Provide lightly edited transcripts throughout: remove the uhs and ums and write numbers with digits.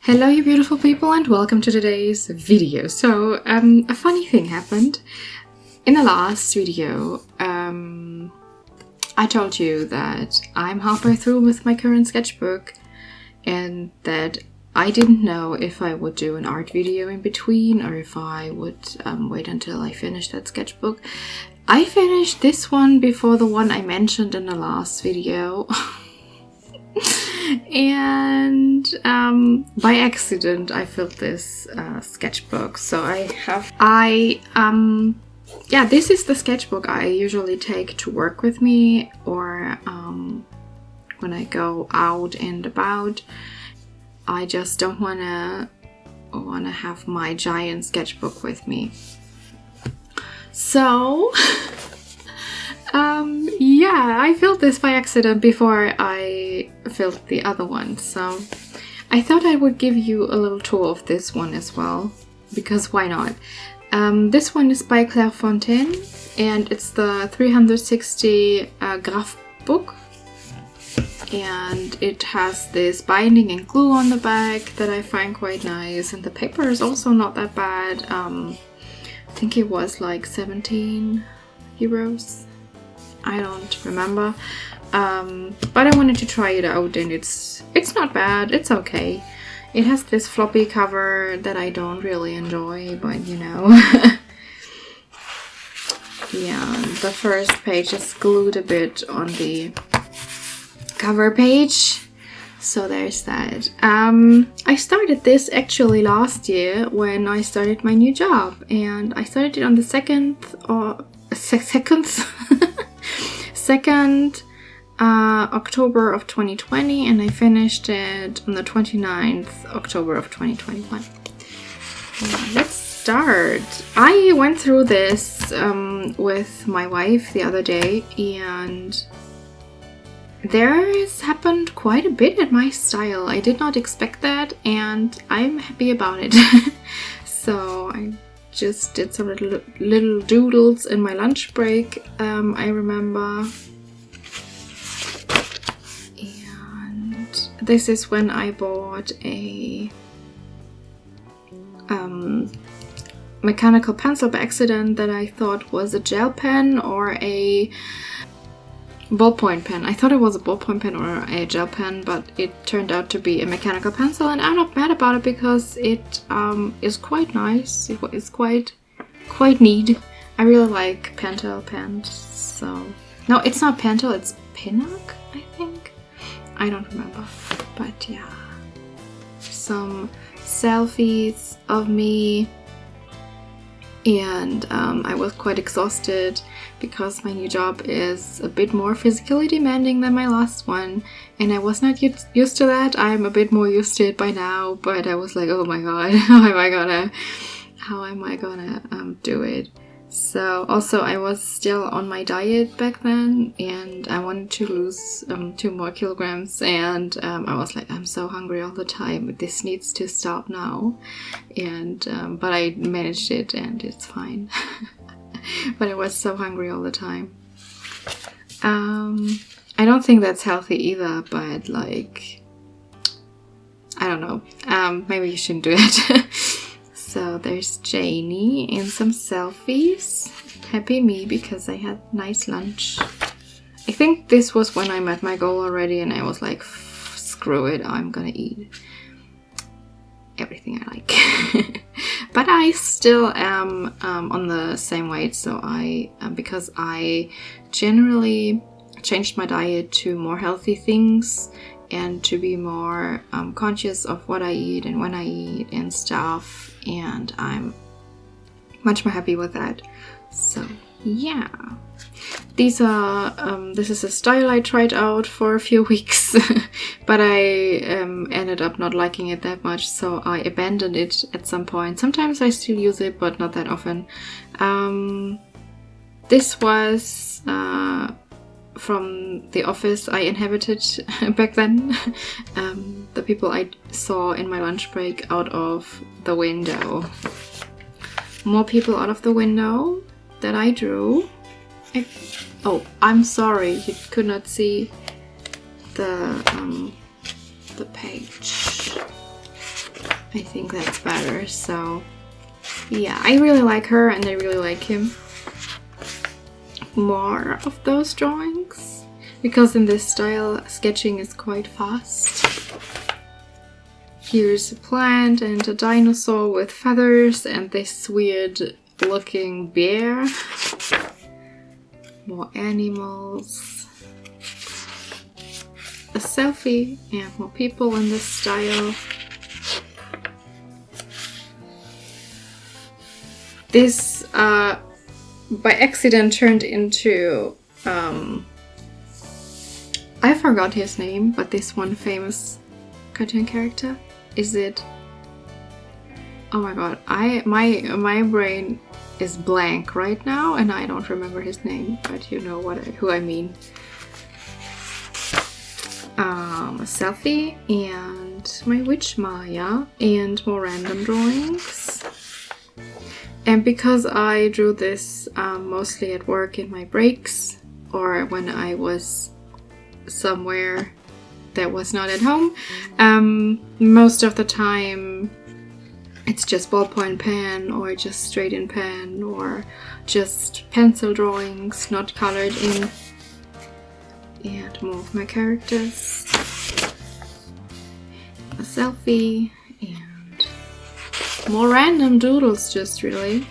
Hello you beautiful people and welcome to today's video. So a funny thing happened. In the last video I told you that I'm halfway through with my current sketchbook and that I didn't know if I would do an art video in between or if I would wait until I finished that sketchbook. I finished this one before the one I mentioned in the last video. And by accident I filled this sketchbook. So this is the sketchbook I usually take to work with me or when I go out and about. I just don't wanna have my giant sketchbook with me. So I filled this by accident before I filled the other one, so I thought I would give you a little tour of this one as well, because why not? This one is by Clairefontaine and it's the 360 graph book, and it has this binding and glue on the back that I find quite nice, and the paper is also not that bad. I think it was like 17 euros. I don't remember, but I wanted to try it out and it's not bad, it's okay. It has this floppy cover that I don't really enjoy, but you know. Yeah, the first page is glued a bit on the cover page, so there's that. I started this actually last year when I started my new job, and I started it on the 2nd October of 2020, and I finished it on the 29th October of 2021. Let's start. I went through this with my wife the other day, and there's happened quite a bit in my style. I did not expect that, and I'm happy about it. So I just did some little doodles in my lunch break, I remember. And this is when I bought a mechanical pencil by accident that I thought was a gel pen or a ballpoint pen. I thought it was a ballpoint pen or a gel pen, but it turned out to be a mechanical pencil, and I'm not mad about it because it is quite nice. It is quite neat. I really like Pentel pens. So no, it's not Pentel, it's Pinnock, I think. I don't remember, but yeah. Some selfies of me, and I was quite exhausted because my new job is a bit more physically demanding than my last one, and I was not used to that. I'm a bit more used to it by now, but I was like, oh my god, how am I gonna do it? So also I was still on my diet back then, and I wanted to lose 2 more kilograms, and I was like, I'm so hungry all the time, this needs to stop now. And but I managed it and it's fine. But I was so hungry all the time. I don't think that's healthy either, but like, I don't know, maybe you shouldn't do it. So there's Janie in some selfies. Happy me because I had nice lunch. I think this was when I met my goal already, and I was like, screw it, I'm gonna eat everything I like. But I still am on the same weight, so because I generally changed my diet to more healthy things and to be more conscious of what I eat and when I eat and stuff, and I'm much more happy with that. So yeah, this is a style I tried out for a few weeks, but I ended up not liking it that much, so I abandoned it at some point. Sometimes I still use it, but not that often. This was from the office I inhabited back then. The people I saw in my lunch break out of the window. More people out of the window that I drew. Oh, I'm sorry, you could not see the page. I think that's better. So yeah, I really like her and I really like him. More of those drawings, because in this style sketching is quite fast. Here's a plant and a dinosaur with feathers and this weird looking bear. More animals. A selfie and more people in this style. This by accident turned into I forgot his name, but this one famous cartoon character. Is it? Oh my god, my brain is blank right now and I don't remember his name, but you know who I mean. A selfie and my witch Maya and more random drawings. And because I drew this mostly at work in my breaks or when I was somewhere that was not at home, most of the time it's just ballpoint pen or just straight in pen or just pencil drawings, not colored in. And more of my characters. A selfie and more random doodles, just really.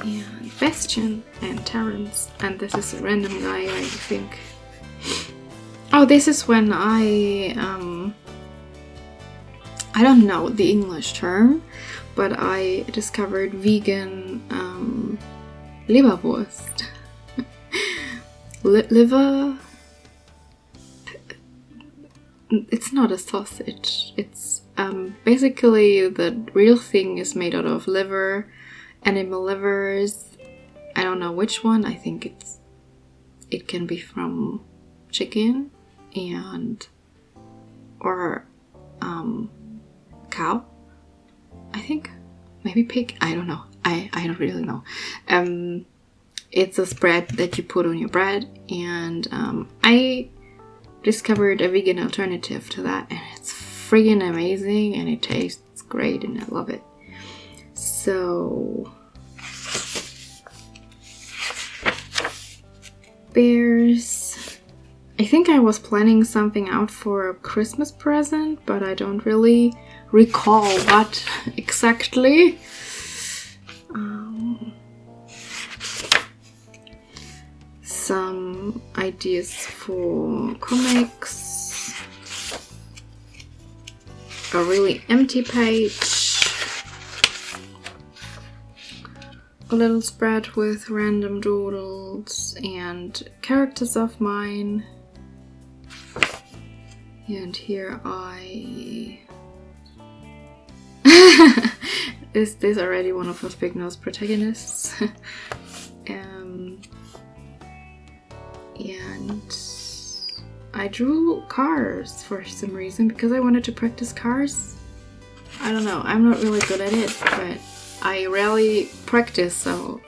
And Bastion and Terrence. And this is a random guy, I think. Oh, this is when I don't know the English term, but I discovered vegan Leberwurst. Liver. It's not a sausage. It's basically the real thing is made out of liver, animal livers. I don't know which one. I think it can be from chicken and or cow. I think maybe pig. I don't know. I don't really know. It's a spread that you put on your bread, and I discovered a vegan alternative to that, and it's friggin' amazing, and it tastes great, and I love it. So, bears. I think I was planning something out for a Christmas present, but I don't really recall what exactly. Some ideas for comics, a really empty page, a little spread with random doodles and characters of mine, and here is this already one of those big nose protagonists? And I drew cars for some reason because I wanted to practice cars. I don't know, I'm not really good at it, but I rarely practice, so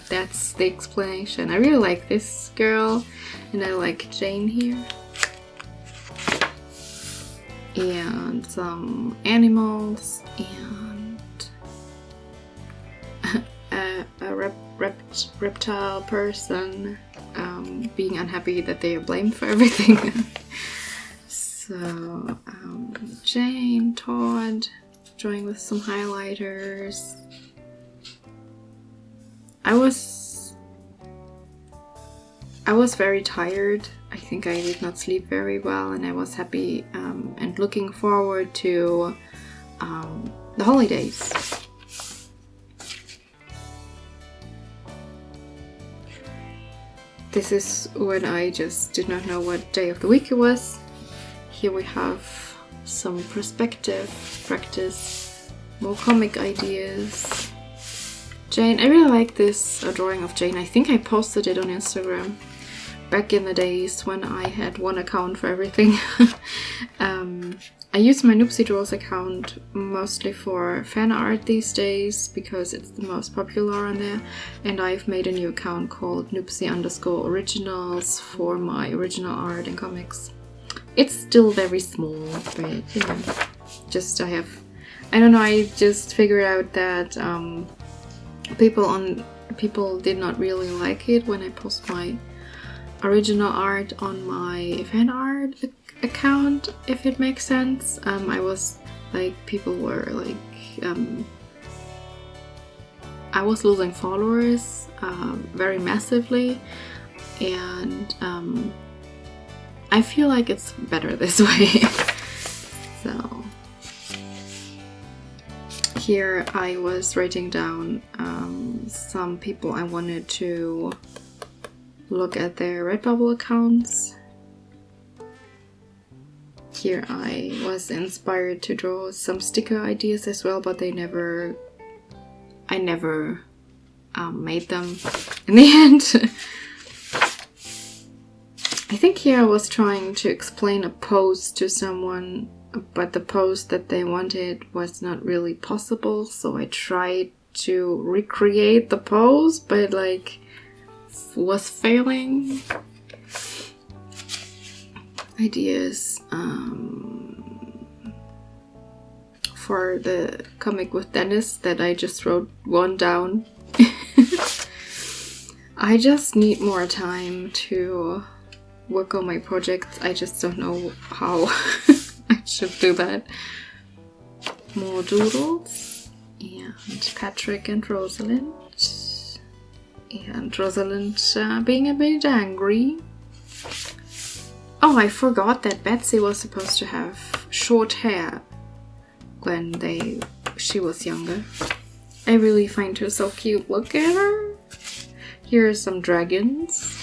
that's the explanation. I really like this girl and I like Jane here. And some animals and a reptile person being unhappy that they are blamed for everything. So Jane, Todd, drawing with some highlighters. I was very tired. I think I did not sleep very well, and I was happy and looking forward to the holidays. This is when I just did not know what day of the week it was. Here we have some perspective practice, more comic ideas. Jane, I really like this drawing of Jane. I think I posted it on Instagram back in the days when I had one account for everything. I use my noobsydraws account mostly for fan art these days because it's the most popular on there, and I've made a new account called noobsy_originals for my original art and comics. It's still very small, but you know, just I have I don't know, I just figured out that people did not really like it when I post my original art on my fan art account, if it makes sense. I was like, people were like, I was losing followers very massively, and I feel like it's better this way. So here I was writing down some people I wanted to look at their Redbubble accounts. Here I was inspired to draw some sticker ideas as well, but I never made them in the end. I think here I was trying to explain a pose to someone, but the pose that they wanted was not really possible, so I tried to recreate the pose, but like was failing. Ideas for the comic with Dennis that I just wrote one down. I just need more time to work on my projects. I just don't know how I should do that. More doodles, and Patrick and Rosalind, and Rosalind being a bit angry. Oh, I forgot that Betsy was supposed to have short hair when she was younger. I really find her so cute. Look at her. Here are some dragons.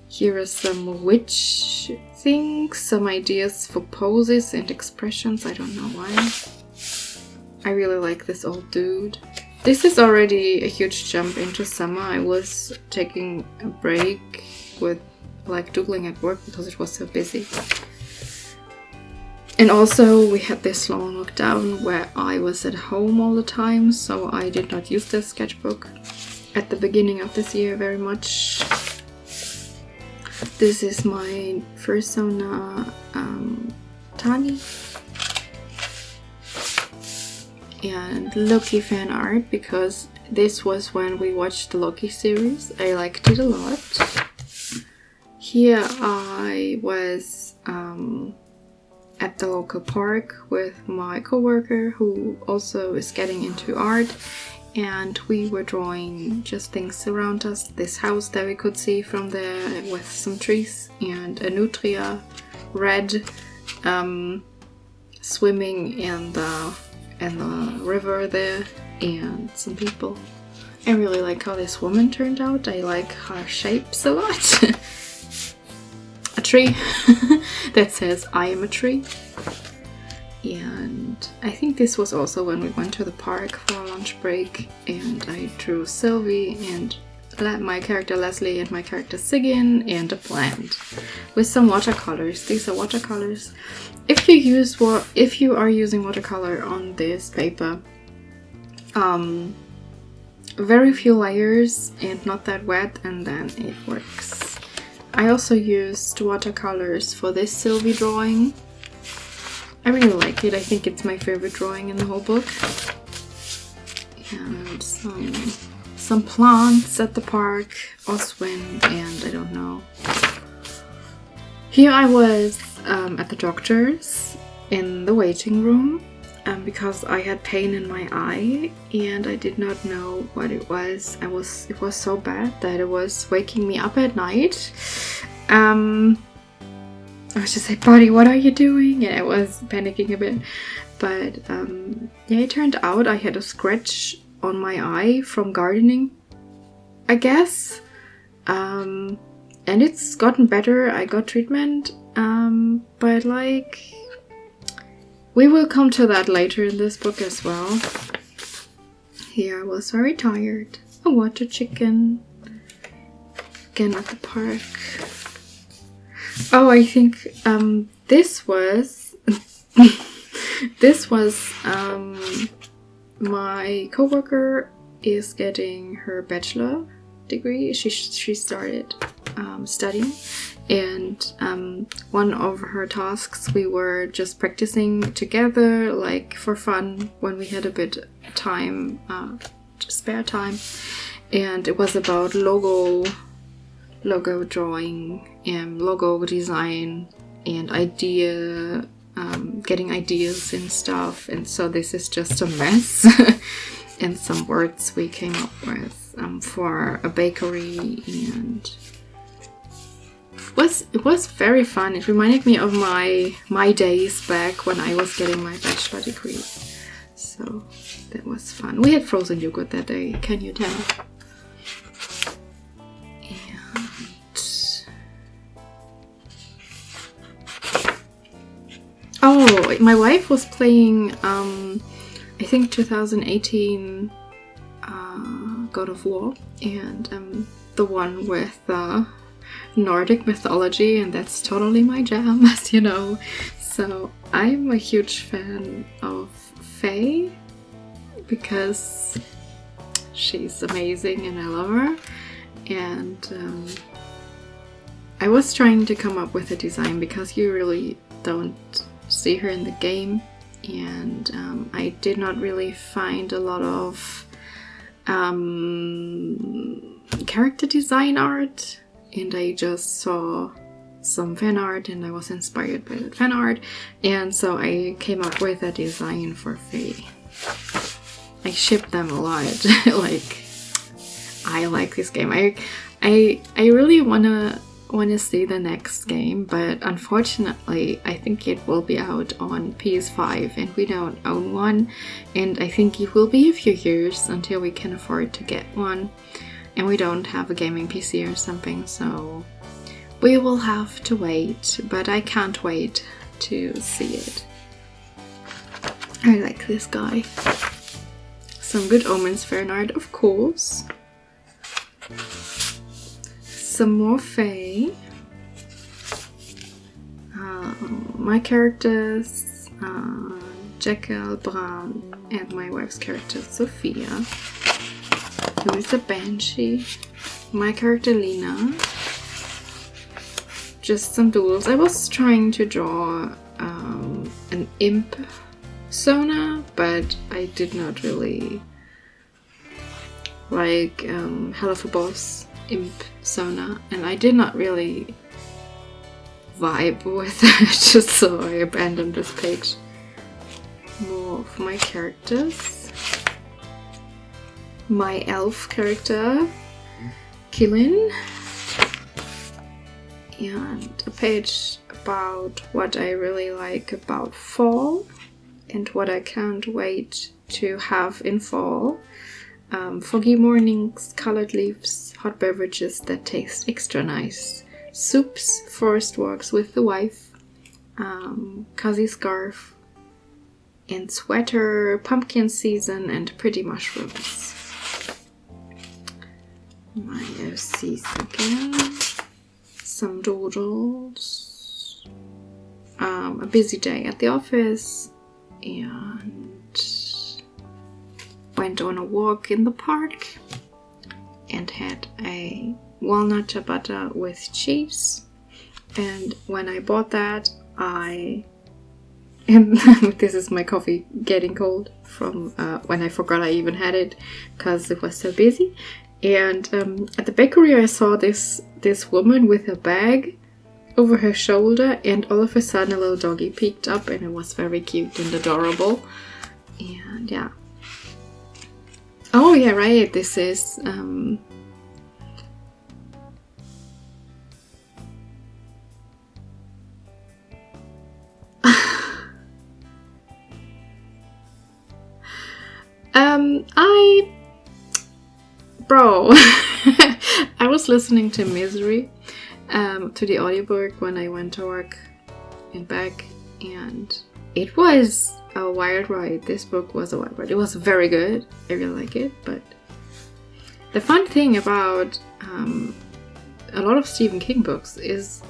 Here are some witch things, some ideas for poses and expressions. I don't know why. I really like this old dude. This is already a huge jump into summer. I was taking a break with like doodling at work because it was so busy. And also we had this long lockdown where I was at home all the time, so I did not use the sketchbook at the beginning of this year very much. This is my persona Tani, and Loki fan art, because this was when we watched the Loki series. I liked it a lot. Here I was at the local park with my coworker who also is getting into art, and we were drawing just things around us. This house that we could see from there with some trees, and a nutria, red, swimming in the river there, and some people. I really like how this woman turned out. I like her shapes a lot. A tree that says I am a tree. And I think this was also when we went to the park for a lunch break, and I drew Sylvie and my character Leslie and my character Sigyn and a plant with some watercolors. These are watercolors. If you are using watercolor on this paper, very few layers and not that wet, and then it works. I also used watercolors for this Sylvie drawing. I really like it. I think it's my favorite drawing in the whole book. And some plants at the park, Oswin, and I don't know. Here I was at the doctor's in the waiting room because I had pain in my eye and I did not know what it was. It was so bad that it was waking me up at night. I was just like, buddy, what are you doing? And I was panicking a bit. But yeah, it turned out I had a scratch on my eye from gardening, I guess. And it's gotten better. I got treatment. But like, we will come to that later in this book as well. Here I was very tired. A water chicken. Again at the park. Oh, I think this was my coworker is getting her bachelor degree. She started studying, and one of her tasks we were just practicing together, like for fun, when we had a bit time, spare time, and it was about logo drawing and logo design and getting ideas and stuff. And so this is just a mess and some words we came up with for a bakery, and it was very fun. It reminded me of my days back when I was getting my bachelor degree. So that was fun. We had frozen yogurt that day, can you tell? Oh, my wife was playing, I think 2018 God of War, and the one with Nordic mythology, and that's totally my jam, as you know. So I'm a huge fan of Faye because she's amazing and I love her. And I was trying to come up with a design because you really don't see her in the game, and I did not really find a lot of character design art, and I just saw some fan art and I was inspired by that fan art, and so I came up with a design for Faye. I ship them a lot. Like, I like this game. I really wanna see the next game, but unfortunately I think it will be out on PS5 and we don't own one, and I think it will be a few years until we can afford to get one, and we don't have a gaming PC or something, so we will have to wait, but I can't wait to see it. I like this guy. Some Good Omens fan art, of course. Some more Faye. My characters, Jekyll, Bran, and my wife's character, Sophia, who is a banshee. My character, Lena. Just some doodles. I was trying to draw an imp Sona, but I did not really like Hell of a Boss imp Sona, and I did not really vibe with it, just so I abandoned this page. More of my characters. My elf character, Killin, and a page about what I really like about fall and what I can't wait to have in fall. Foggy mornings, colored leaves, hot beverages that taste extra nice, soups, forest walks with the wife, cozy scarf, and sweater, pumpkin season, and pretty mushrooms. My OCs again, some doodles, a busy day at the office, and went on a walk in the park and had a walnut ciabatta with cheese. And when I bought that, and this is my coffee getting cold from when I forgot I even had it because it was so busy. And at the bakery I saw this woman with a bag over her shoulder, and all of a sudden a little doggy peeked up, and it was very cute and adorable. And yeah. Oh yeah, right, this is I was listening to Misery, to the audiobook when I went to work and back, and it was a wild ride. This book was a wild ride. It was very good. I really like it, but the fun thing about a lot of Stephen King books is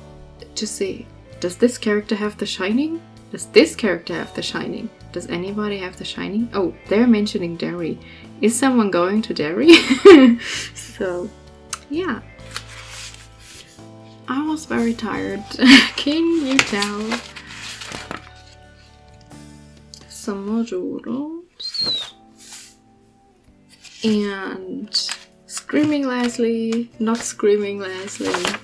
to see, does this character have The Shining? Does this character have The Shining? Does anybody have The Shining? Oh, they're mentioning Derry. Is someone going to Derry? So, yeah. I was very tired. Can you tell? Some more doodles. And Screaming Leslie, Not Screaming Leslie.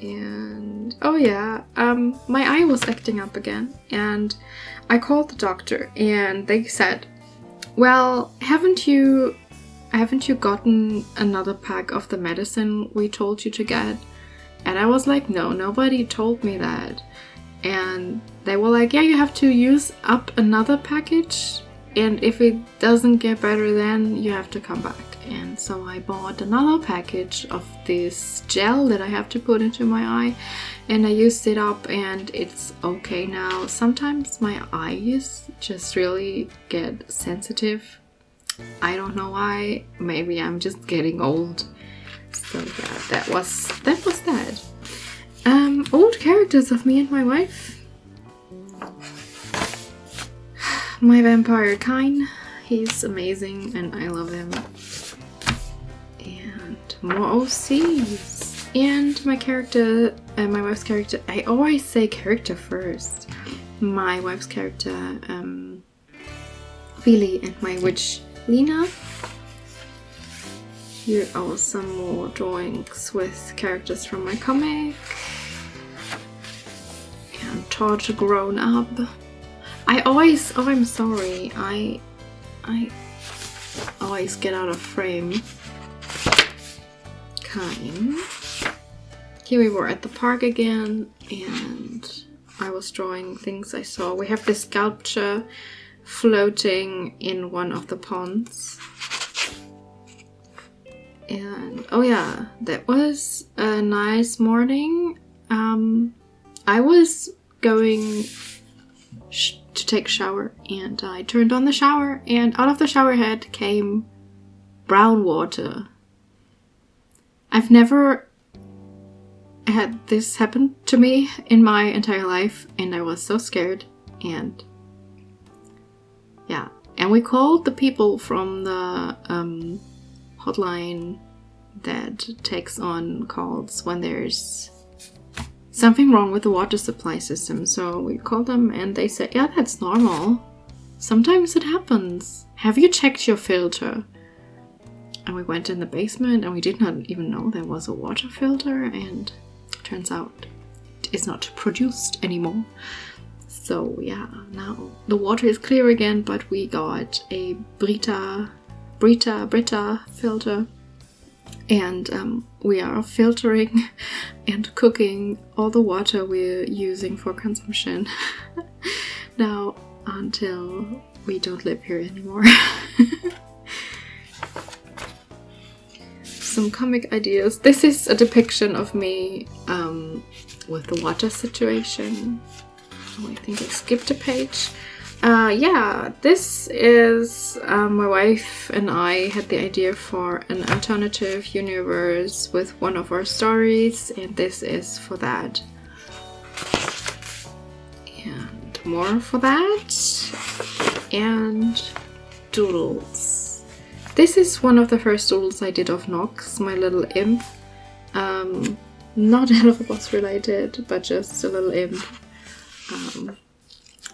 And oh yeah, my eye was acting up again, and I called the doctor, and they said, well, haven't you gotten another pack of the medicine we told you to get? And I was like, no, nobody told me that. And they were like, yeah, you have to use up another package, and if it doesn't get better, then you have to come back. And so I bought another package of this gel that I have to put into my eye, and I used it up, and it's okay now. Sometimes my eyes just really get sensitive. I don't know why. Maybe I'm just getting old. So yeah, that was that. Old characters of me and my wife. My vampire Kine. He's amazing and I love him. And more OCs. And my character, my wife's character. I always say character first. My wife's character, Billy, and my witch Lena. Here are some more drawings with characters from my comic. And Torch grown up. I'm sorry, I always get out of frame. Kine. Here we were at the park again, and I was drawing things I saw. We have this sculpture floating in one of the ponds. And oh yeah, that was a nice morning. I was going to take a shower, and I turned on the shower, and out of the shower head came brown water. I've never had this happen to me in my entire life, and I was so scared. And yeah, and we called the people from the hotline that takes on calls when there's something wrong with the water supply system. So we called them, and they said, yeah, that's normal. Sometimes it happens. Have you checked your filter? And we went in the basement, and we did not even know there was a water filter, and turns out it is not produced anymore. So yeah, now the water is clear again, but we got a Brita filter, and we are filtering and cooking all the water we're using for consumption now until we don't live here anymore. Some comic ideas. This is a depiction of me with the water situation. Oh, I think I skipped a page. Yeah, this is my wife and I had the idea for an alternative universe with one of our stories, and this is for that. And more for that. And doodles. This is one of the first doodles I did of Nox, my little imp. Not Elf related, but just a little imp.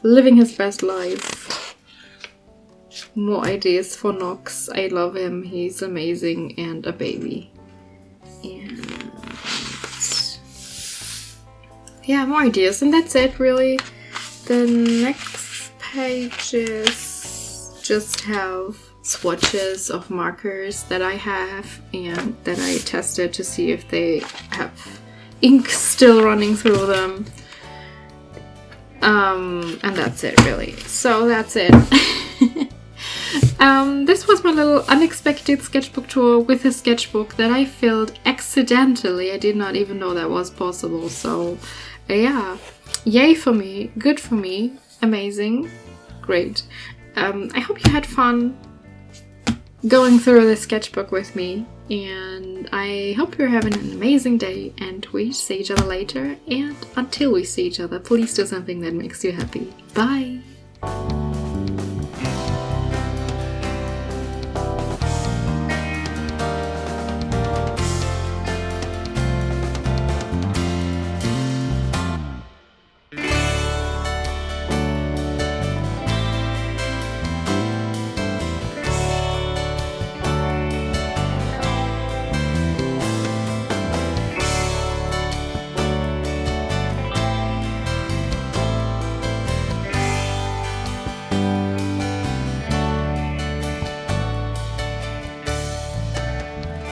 Living his best life. More ideas for Nox. I love him. He's amazing, and a baby. And yeah, more ideas, and that's it really. The next pages just have swatches of markers that I have and that I tested to see if they have ink still running through them. And that's it really. So that's it. This was my little unexpected sketchbook tour with a sketchbook that I filled accidentally. I did not even know that was possible. So yeah, yay for me, good for me, amazing, great. I hope you had fun going through the sketchbook with me, and I hope you're having an amazing day, and we see each other later, and until we see each other, please do something that makes you happy. Bye!